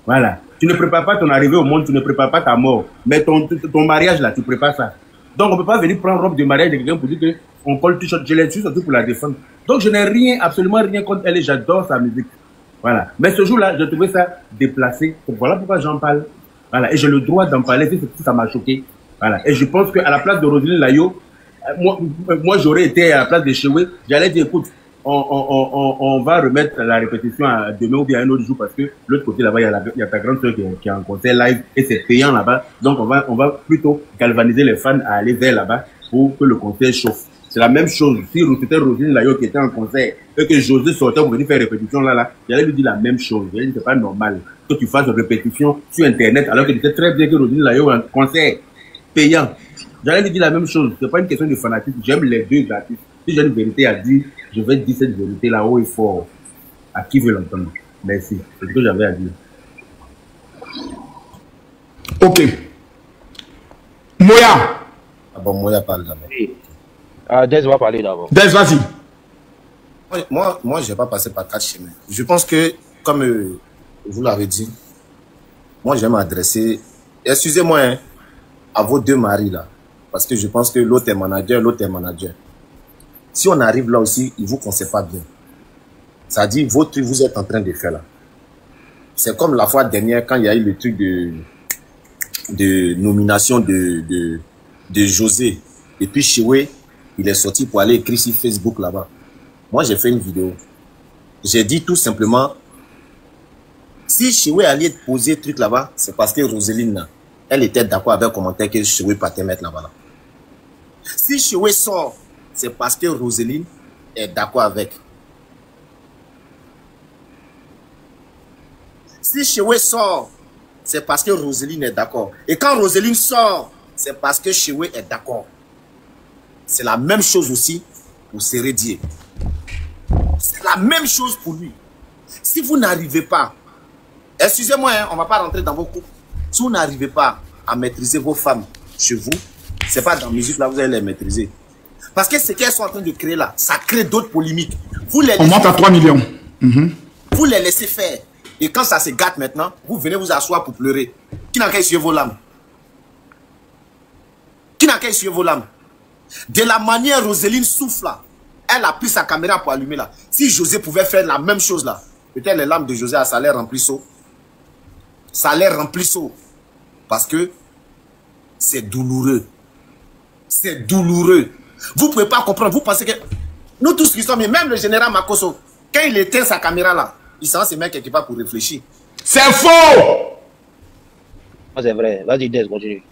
Voilà. Tu ne prépares pas ton arrivée au monde, tu ne prépares pas ta mort. Mais ton mariage là, tu prépares ça. Donc on ne peut pas venir prendre robe de mariage de quelqu'un pour dire qu'on colle t-shirt. Je l'ai su surtout pour la défendre. Donc je n'ai absolument rien contre elle et j'adore sa musique. Voilà. Mais ce jour-là, j'ai trouvé ça déplacé. Donc voilà pourquoi j'en parle. Voilà. Et j'ai le droit d'en parler si ça m'a choqué. Voilà. Et je pense qu'à la place de Roselyne Layo, moi j'aurais été à la place de Chewé, j'allais dire écoute, on va remettre la répétition à demain ou bien un autre jour parce que l'autre côté là-bas, il y a ta grande soeur qui a un concert live et c'est payant là-bas. Donc on va plutôt galvaniser les fans à aller vers là-bas pour que le concert chauffe. C'est la même chose. Si c'était Roselyne Layo qui était en concert et que José sortait pour venir faire répétition là, j'allais lui dire la même chose. J'allais dire c'est pas normal que tu fasses une répétition sur Internet alors que tu sais très bien que Roselyne Layo a un concert payant. J'allais lui dire la même chose. C'est pas une question de fanatisme. J'aime les deux artistes. Si j'ai une vérité à dire, je vais dire cette vérité là haut et fort à qui veut l'entendre. Merci. C'est ce que j'avais à dire. Ok. Moya. Ah bon, Moya parle d'abord. Dez va parler d'abord. Dez, vas-y. Moi, je n'ai pas passé par 4 chemins. Je pense que, comme vous l'avez dit, moi, je vais m'adresser, excusez-moi, hein, à vos deux maris là. Parce que je pense que l'autre est manager, l'autre est manager. Si on arrive là aussi, il ne vous conseille pas bien. Ça dit, votre truc, vous êtes en train de faire là. C'est comme la fois dernière, quand il y a eu le truc de nomination de José. Et puis Chewé, il est sorti pour aller écrire sur Facebook là-bas. Moi, j'ai fait une vidéo. J'ai dit tout simplement, si Chewé allait poser le truc là-bas, c'est parce que Roselyne, elle était d'accord avec le commentaire que Chewé partait mettre là-bas. Si Chewé sort, c'est parce que Roselyne est d'accord avec. Si Chewé sort, c'est parce que Roselyne est d'accord. Et quand Roselyne sort, c'est parce que Chewé est d'accord. C'est la même chose aussi pour Seredi. C'est la même chose pour lui. Si vous n'arrivez pas Excusez-moi, hein, on ne va pas rentrer dans vos couples. Si vous n'arrivez pas à maîtriser vos femmes chez vous, ce n'est pas dans la musique là vous allez les maîtriser. Parce que ce qu'elles sont en train de créer là, ça crée d'autres polémiques. Vous les on monte à 3 millions. Vous les laissez faire. Et quand ça se gâte maintenant, vous venez vous asseoir pour pleurer. Qui n'a qu'à essuyer vos larmes? Qui n'a qu'à essuyer vos larmes? De la manière Roseline souffle là, elle a pris sa caméra pour allumer là. Si José pouvait faire la même chose là, peut-être les larmes de José, ça l'air rempli saut. Ça l'air rempli saut. Parce que c'est douloureux. C'est douloureux. Vous ne pouvez pas comprendre. Vous pensez que... Nous tous qui sommes, même le général Makosso, quand il éteint sa caméra là, il s'en se met quelque part pour réfléchir. C'est faux! C'est vrai. Vas-y, Des, continue.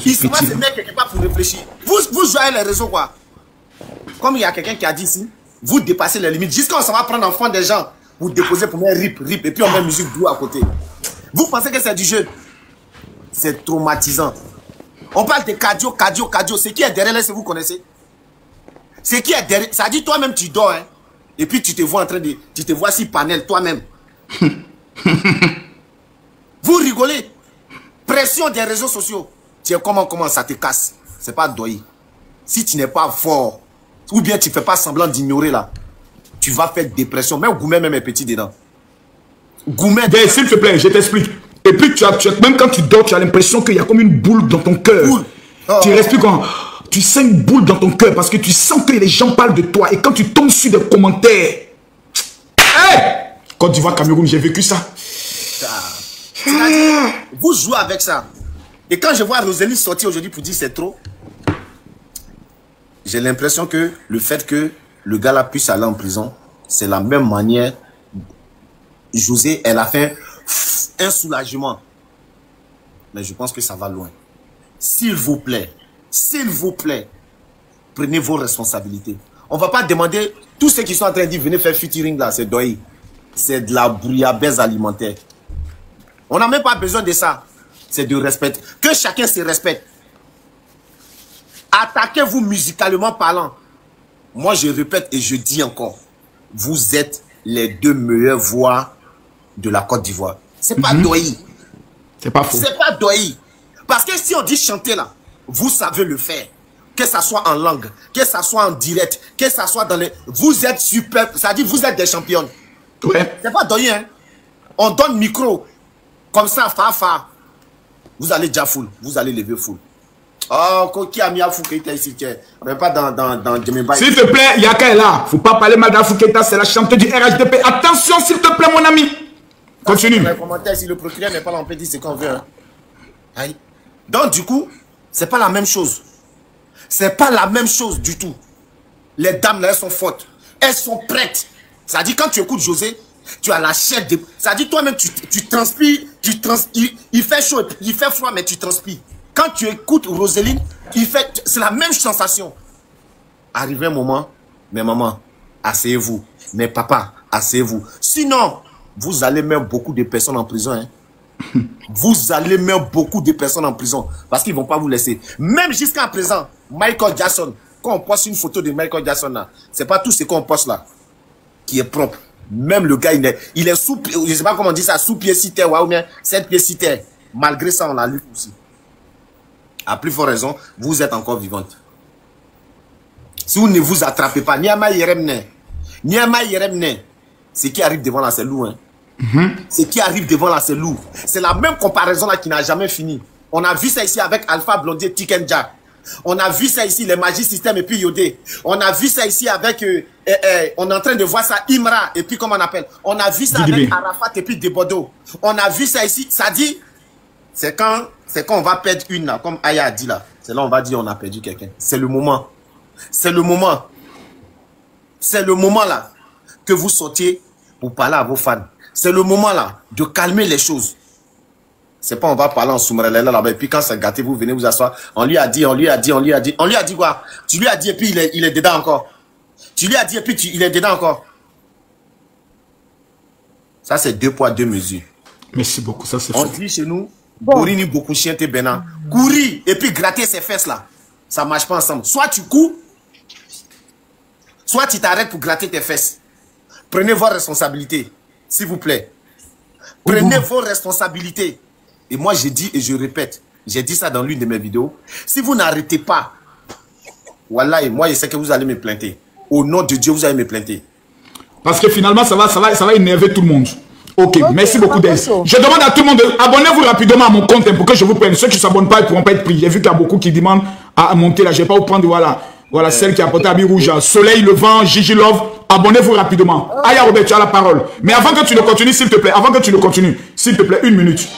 Il s'en se met quelque part pour réfléchir. Vous jouez les réseaux quoi. Comme il y a quelqu'un qui a dit ici, vous dépassez les limites. Jusqu'à on s'en va prendre en fond des gens, vous déposez pour mettre rip, et puis on met musique douce à côté. Vous pensez que c'est du jeu? C'est traumatisant. On parle de cardio. Ce qui est derrière là, c'est vous connaissez? Ce qui est derrière, ça dit toi-même tu dors, hein. Et puis tu te vois en train de... Tu te vois si panel toi-même. Vous rigolez. Pression des réseaux sociaux. Tu es comment ça te casse. C'est pas doyer. Si tu n'es pas fort, ou bien tu fais pas semblant d'ignorer là, tu vas faire dépression. Même Goumet même est petit dedans. Goumet... S'il te plaît, je t'explique. Et puis même quand tu dors, tu as l'impression qu'il y a comme une boule dans ton cœur. Tu respires quand... Tu sens une boule dans ton cœur parce que tu sens que les gens parlent de toi. Et quand tu tombes sur des commentaires... Hey! Côte d'Ivoire, Cameroun, j'ai vécu ça. Vous jouez avec ça. Et quand je vois Roseline sortir aujourd'hui pour dire c'est trop, j'ai l'impression que le fait que le gars là puisse aller en prison, c'est la même manière. José, elle a fait un soulagement. Mais je pense que ça va loin. S'il vous plaît, prenez vos responsabilités. On ne va pas demander, tous ceux qui sont en train de dire, venez faire featuring là, c'est doy. C'est de la bouillabaisse alimentaire. On n'a même pas besoin de ça. C'est de respect. Que chacun se respecte. Attaquez-vous musicalement parlant. Moi, je répète et je dis encore, vous êtes les deux meilleures voix de la Côte d'Ivoire. C'est pas doy. C'est pas faux. C'est pas doy. Parce que si on dit chanter là, vous savez le faire. Que ça soit en langue, que ça soit en direct, que ça soit dans les... Vous êtes super, ça dit vous êtes des championnes. Ouais. C'est pas doyen, hein. On donne micro, comme ça, fa. Vous allez déjà full, vous allez lever full. Oh, qui a mis à Fouqueta ici, mais pas dans Djemeba. S'il te plaît, Yaka est là. Faut pas parler mal d'Afouqueta, c'est la chanteuse du RHDP. Attention, s'il te plaît, mon ami. Continue. Dans les commentaires, si le procureur n'est pas là, on peut dire ce qu'on veut. Hein. Aïe. Donc, du coup, c'est pas la même chose. C'est pas la même chose du tout. Les dames, là, elles sont fortes. Elles sont prêtes. Ça dit, quand tu écoutes José, tu as la chair de... Ça dit, toi-même, tu transpires, il fait chaud, il fait froid, mais tu transpires. Quand tu écoutes Roseline, c'est la même sensation. Arrive un moment, mais maman, asseyez-vous. Mais papa, asseyez-vous. Sinon, vous allez mettre beaucoup de personnes en prison. Hein. Vous allez mettre beaucoup de personnes en prison. Parce qu'ils ne vont pas vous laisser. Même jusqu'à présent, Michael Jackson, quand on poste une photo de Michael Jackson là, c'est pas tout ce qu'on poste là qui est propre. Même le gars, il est sous, je sais pas comment on dit ça, sous pied cité, ou bien 7 pieds cité. Malgré ça, on l'a lu aussi. À plus forte raison, vous êtes encore vivante. Si vous ne vous attrapez pas, Niama Yeremne, ce qui arrive devant là, c'est lourd. Hein. Ce qui arrive devant là, c'est lourd. C'est la même comparaison là qui n'a jamais fini. On a vu ça ici avec Alpha Blondy et Tikenja. On a vu ça ici, les Magic System et puis Yodé. On a vu ça ici avec, on est en train de voir ça, Imra et puis comment on appelle. On a vu ça avec Arafat et puis Debodo. On a vu ça ici, ça dit, c'est quand on va perdre une là, comme Aya a dit là. C'est là on va dire on a perdu quelqu'un. C'est le moment. C'est le moment. C'est le moment là que vous sortiez pour parler à vos fans. C'est le moment là de calmer les choses. C'est pas on va parler en Soumarela là-bas et puis quand c'est gâté, vous venez vous asseoir. On lui a dit quoi? Tu lui as dit et puis il est dedans encore. Tu lui as dit et puis il est dedans encore. Ça c'est 2 poids 2 mesures. Merci beaucoup, ça c'est faux. On dit chez nous, Borini beaucoup chien te bénin. Courir et puis gratter ses fesses là. Ça marche pas ensemble. Soit tu cours, soit tu t'arrêtes pour gratter tes fesses. Prenez vos responsabilités, s'il vous plaît. Prenez vos responsabilités. Et moi, j'ai dit et je répète, j'ai dit ça dans l'une de mes vidéos. Si vous n'arrêtez pas, voilà, et moi, je sais que vous allez me plainter. Au nom de Dieu, vous allez me plainter. Parce que finalement, ça va énerver tout le monde. Ok, merci beaucoup d'être. Je demande à tout le monde, abonnez-vous rapidement à mon compte pour que je vous prenne. Ceux qui ne s'abonnent pas, ils ne pourront pas être pris. J'ai vu qu'il y a beaucoup qui demandent à monter là. Je ne vais pas vous prendre, voilà celle qui a porté habit rouge. Soleil, le vent, Gigi Love. Abonnez-vous rapidement. Aya Robert, tu as la parole. Mais avant que tu ne continues, s'il te plaît, s'il te plaît, 1 minute.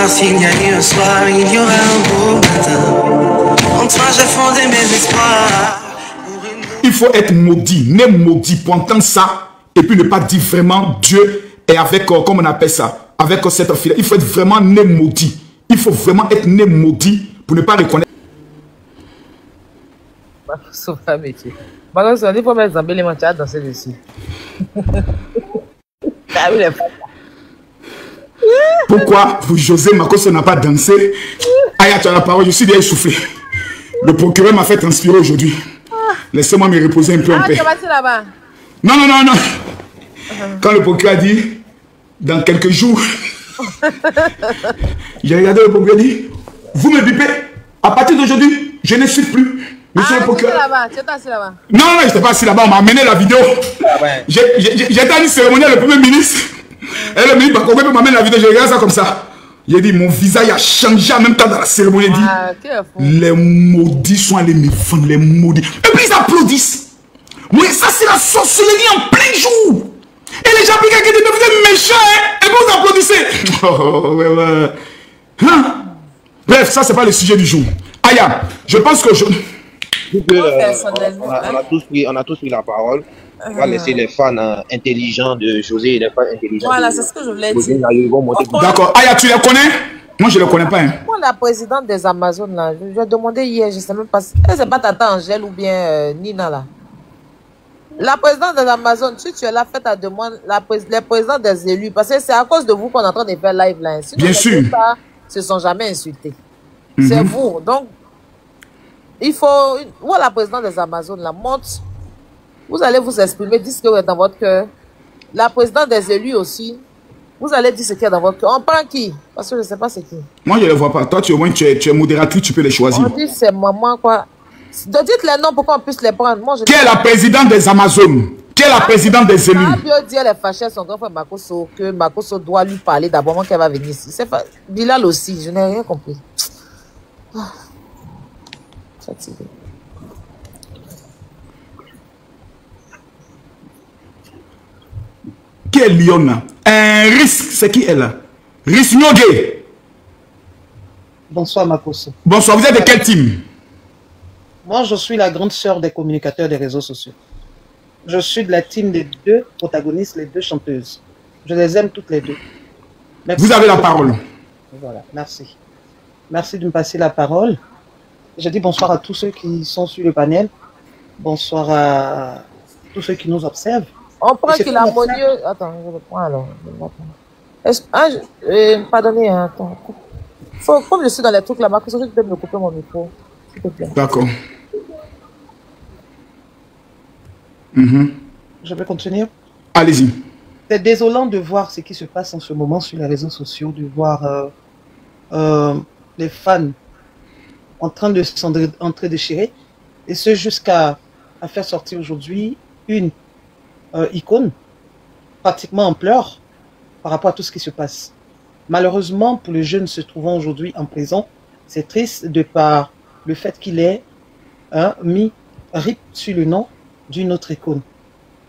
S'il y a eu un soir, il y aura un beau matin. En toi, j'ai fondé mes espoirs. Il faut être maudit, né maudit pour entendre ça et puis ne pas dire vraiment Dieu est avec, comme on appelle ça, avec cette fille. Il faut être vraiment né maudit. Il faut vraiment être né maudit pour ne pas reconnaître. Par contre, il faut mettre Zambé les manchas dans danser dessus. Pourquoi José Makoso n'a pas dansé? Aya, tu as la parole, je suis déjà essoufflé. Le procureur m'a fait transpirer aujourd'hui. Laissez-moi me reposer un peu en paix. Tu es parti là-bas? Non. Quand le procureur a dit, dans quelques jours, j'ai regardé le procureur et dit, vous me bipez, à partir d'aujourd'hui, je ne suis plus. Monsieur le procureur. Tu étais assis là-bas? Non, je n'étais pas assis là-bas, on m'a amené la vidéo. J'étais à une cérémonie, le premier ministre. Et le ministre Bakongwe m'amène la vidéo, je regarde ça comme ça. Il a dit, mon visage a changé en même temps dans la cérémonie. Il dit, les maudits sont allés me vendre, les maudits. Et puis ils applaudissent. Mais ça, c'est la sorcellerie en plein jour. Et les gens qui deviennent méchants, et puis vous applaudissez. Bref, ça, c'est pas le sujet du jour. Aya, je pense que on a tous pris la parole. On va laisser les fans intelligents de José et les fans intelligents. Voilà, c'est ce que je voulais dire. D'accord. Aya, tu les connais? Moi, je ne les connais pas. Hein. Moi, la présidente des Amazones, là, je lui ai demandé hier, je ne sais même pas si c'est pas Tata Angèle ou bien Nina, là. La présidente des Amazones, si tu es là, fais ta demande, les présidents des élus, parce que c'est à cause de vous qu'on est en train de faire live là. Sinon, bien sûr. Pas, se sont jamais insultés. C'est vous. Donc, il faut... Où est la présidente des Amazones, là? Monte. Vous allez vous exprimer, dites ce que vous êtes dans votre cœur. La présidente des élus aussi, vous allez dire ce qu'il y a dans votre cœur. On prend qui? Parce que je ne sais pas c'est qui. Moi, je ne les vois pas. Toi, tu es modératrice, tu peux les choisir. On dit c'est maman, quoi. Dites les noms pour qu'on puisse les prendre. Moi, qui est la présidente des Amazones? Qui est la présidente des élus? Fabio dit elle est fâchée son grand frère Makoso, que Makoso doit lui parler d'abord avant qu'elle va venir ici. Bilal aussi, je n'ai rien compris. Fatigué. Qui est Liona? Un risque, c'est qui elle? Risque Nyogé. Bonsoir Makoso. Bonsoir, vous êtes de quel team? Moi, je suis la grande sœur des communicateurs des réseaux sociaux. Je suis de la team des deux protagonistes, les deux chanteuses. Je les aime toutes les deux. Merci. Vous avez la parole. Voilà, merci. Merci de me passer la parole. Je dis bonsoir à tous ceux qui sont sur le panel. Bonsoir à tous ceux qui nous observent. On prend qu'il a harmonieux. Attends, je le prends alors. Pardonnez, attends. Comme je suis dans les trucs là-bas, que tu peux me couper mon micro. S'il te plaît. D'accord. Je vais continuer. Allez-y. C'est désolant de voir ce qui se passe en ce moment sur les réseaux sociaux, de voir les fans en train de s'entre-déchirer, et ce jusqu'à faire sortir aujourd'hui une icône pratiquement en pleurs par rapport à tout ce qui se passe. Malheureusement, pour le jeune se trouvant aujourd'hui en prison, c'est triste de par le fait qu'il ait mis RIP sur le nom d'une autre icône.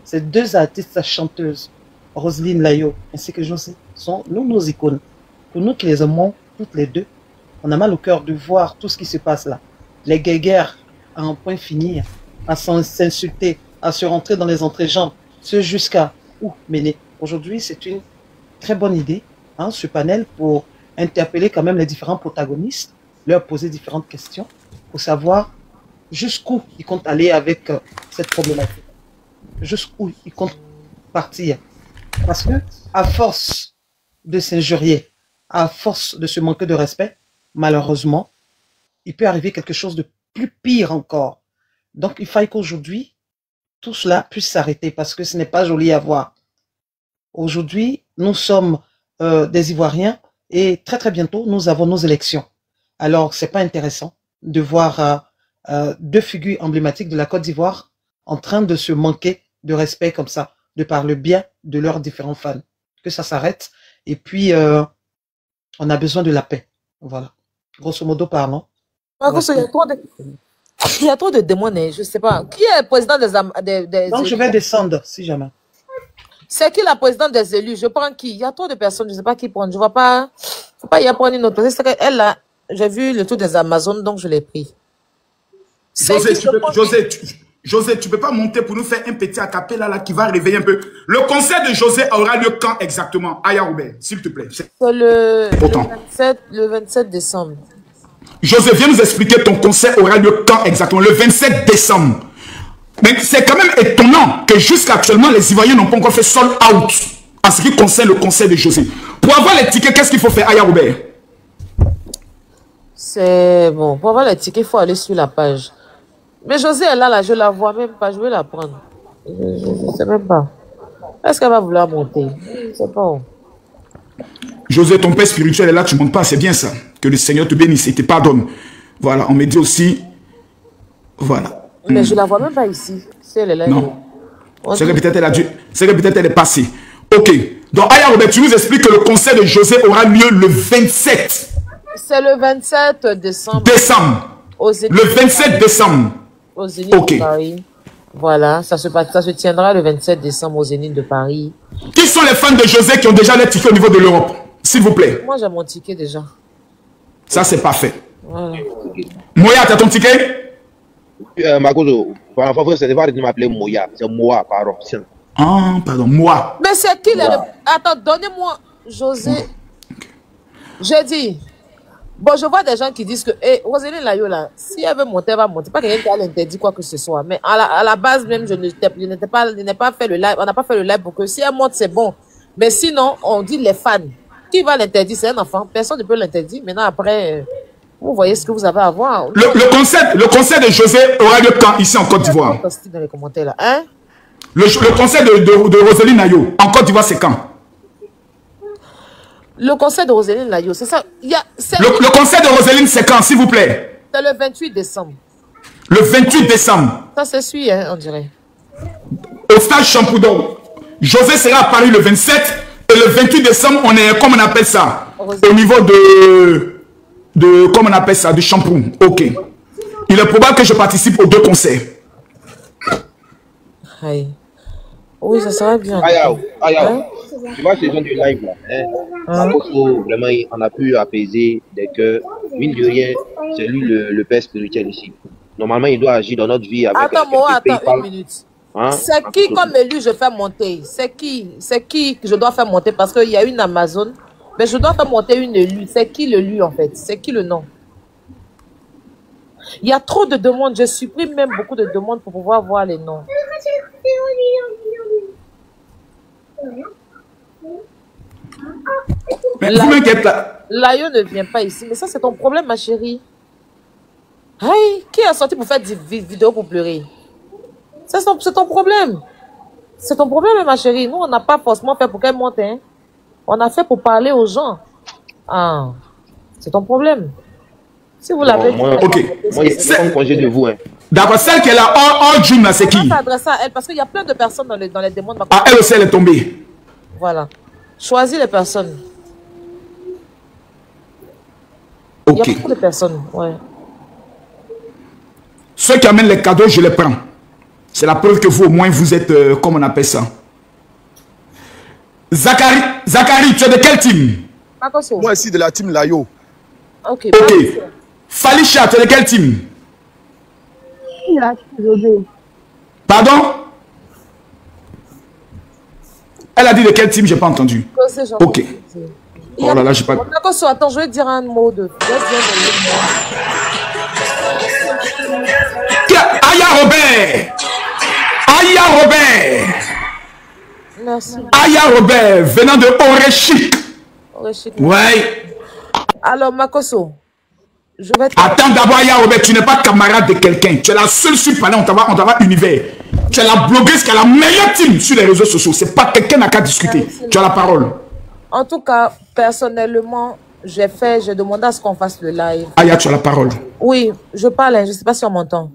Ces deux artistes chanteuses, Roselyne Layo ainsi que José, sont nos icônes. Pour nous qui les aimons toutes les deux, on a mal au cœur de voir tout ce qui se passe là. Les guéguerres à un point finir, à s'insulter, à se rentrer dans les entrejambes, ce jusqu'à où mener. Aujourd'hui, c'est une très bonne idée, ce panel, pour interpeller quand même les différents protagonistes, leur poser différentes questions, pour savoir jusqu'où ils comptent aller avec cette problématique, jusqu'où ils comptent partir. Parce que, à force de s'injurier, à force de se manquer de respect, malheureusement, il peut arriver quelque chose de plus pire encore. Donc, il faille qu'aujourd'hui, tout cela puisse s'arrêter parce que ce n'est pas joli à voir. Aujourd'hui, nous sommes des Ivoiriens et très très bientôt, nous avons nos élections. Alors, c'est pas intéressant de voir deux figures emblématiques de la Côte d'Ivoire en train de se manquer de respect comme ça, de par le bien de leurs différents fans. Que ça s'arrête. Et puis, on a besoin de la paix. Voilà. Grosso modo parlant. Il y a trop de démons, je ne sais pas. Qui est le président des Donc, je vais descendre, si jamais. C'est qui la présidente des élus? Je prends qui? Il y a trop de personnes, je ne sais pas qui prendre. Je ne vois pas. Faut pas y prendre une autre personne. C'est qu'elle, là, j'ai vu le tour des Amazones, donc je l'ai pris. José, tu ne peux pas monter pour nous faire un petit acapella là qui va réveiller un peu. Le concert de José aura lieu quand exactement? Aya Robert, s'il te plaît. C'est le 27 décembre. José, viens nous expliquer ton concert aura lieu quand exactement? Le 27 décembre. Mais c'est quand même étonnant que jusqu'à actuellement, les Ivoiriens n'ont pas encore fait sold out en ce qui concerne le concert de José. Pour avoir les tickets, qu'est-ce qu'il faut faire, Aya Robert? C'est bon. Pour avoir les tickets, il faut aller sur la page. Mais José est là, je la vois même pas. Je vais la prendre. Je ne sais même pas. Est-ce qu'elle va vouloir monter? Je ne sais pas. José, ton père spirituel est là, tu ne montes pas, c'est bien ça. Que le Seigneur te bénisse et te pardonne. Voilà, on me dit aussi. Voilà. Mais je ne la vois même pas ici. Si elle est là. Non. C'est que peut-être elle a dû. C'est que peut-être elle est passée. Ok. Donc, Aya Robert, tu nous expliques que le concert de José aura lieu le 27. C'est le 27 décembre. Le 27 décembre. Au Zénith de Paris. Voilà, ça se tiendra le 27 décembre au Zénith de Paris. Qui sont les fans de José qui ont déjà les tickets au niveau de l'Europe? S'il vous plaît. Moi, j'ai mon ticket déjà. Ça, c'est parfait. Voilà. Moya, tu as ton ticket? Makoso, par la fois, c'est pas de m'appeler Moya. C'est Moa, pardon. Ah, pardon, moi. Mais c'est qui le... Attends, donnez-moi, José. J'ai dit... Bon, je vois des gens qui disent que, Roséline Layo, là, si elle veut monter, elle va monter. Pas quelqu'un qui a l'interdit quoi que ce soit. Mais à la base, même, je n'ai pas fait le live. On n'a pas fait le live pour que si elle monte, c'est bon. Mais sinon, on dit les fans. Qui va l'interdire? C'est un enfant. Personne ne peut l'interdire. Maintenant, après, vous voyez ce que vous avez à voir. Le concert de José aura lieu quand, ici en Côte d'Ivoire? Dans les commentaires, là. Hein? Le concert de Roséline Layo, en Côte d'Ivoire, c'est quand? Le concert de Roséline Layo, c'est ça. Le concert de Roséline, c'est quand, s'il vous plaît? C'est le 28 décembre. Le 28 décembre. Ça se suit, hein, on dirait. Au stade Champoudon. José sera à Paris le 27 et le 28 décembre, on est, comme on appelle ça, au niveau de comment on appelle ça, de Champoudon. Ok. Il est probable que je participe aux deux concerts. Aïe. Oui, ça serait bien. Hein? Tu vois ces gens du live là, vraiment, on a pu apaiser des cœurs. Mine de rien, c'est lui le père spirituel ici. Normalement, il doit agir dans notre vie avec. Attends, moi, attends une minute. Hein? C'est qui comme élu je fais monter? C'est qui que je dois faire monter? Parce qu'il y a une Amazon, mais je dois faire monter une élue. C'est qui l'élu en fait? C'est qui le nom? Il y a trop de demandes. Je supprime même beaucoup de demandes pour pouvoir voir les noms. Layo ne vient pas ici. Mais ça, c'est ton problème, ma chérie. Hey, qui a sorti pour faire des vidéos pour pleurer? C'est ton problème. C'est ton problème, ma chérie. Nous, on n'a pas forcément fait pour qu'elle monte. Hein. On a fait pour parler aux gens. Ah, c'est ton problème. Si vous l'avez dit. Ok. Moi, c'est un congé de vous. Hein. D'accord, celle qui est là, en June, c'est qui? On va s'adresser à elle parce qu'il y a plein de personnes dans les demandes. Ah, elle aussi, elle est tombée. Voilà. Choisis les personnes. Ok. Il y a beaucoup de personnes, ouais. Ceux qui amènent les cadeaux, je les prends. C'est la preuve que vous, au moins, vous êtes, comment on appelle ça? Zachary, tu es de quel team? Moi, ici, de la team Layo. Ok. Falisha, tu es de quel team? Pardon? Elle a dit de quel team? J'ai pas entendu. Ok. Oh là là, j'ai pas. Attends, je vais dire un mot de. Aya Robert! Aya Robert! Merci. Aya Robert, venant de Orechik. Orechik. Ouais. Alors, Makoso, Je vais te... Attends d'abord, Aya Robert, tu n'es pas camarade de quelqu'un. Tu es la seule sur Panel, on t'envoie univers. Tu es la blogueuse qui a la meilleure team sur les réseaux sociaux. C'est pas quelqu'un n'a qu'à discuter. Tu as la parole. En tout cas, personnellement, j'ai demandé à ce qu'on fasse le live. Aya, tu as la parole. Oui, je parle, je ne sais pas si on m'entend.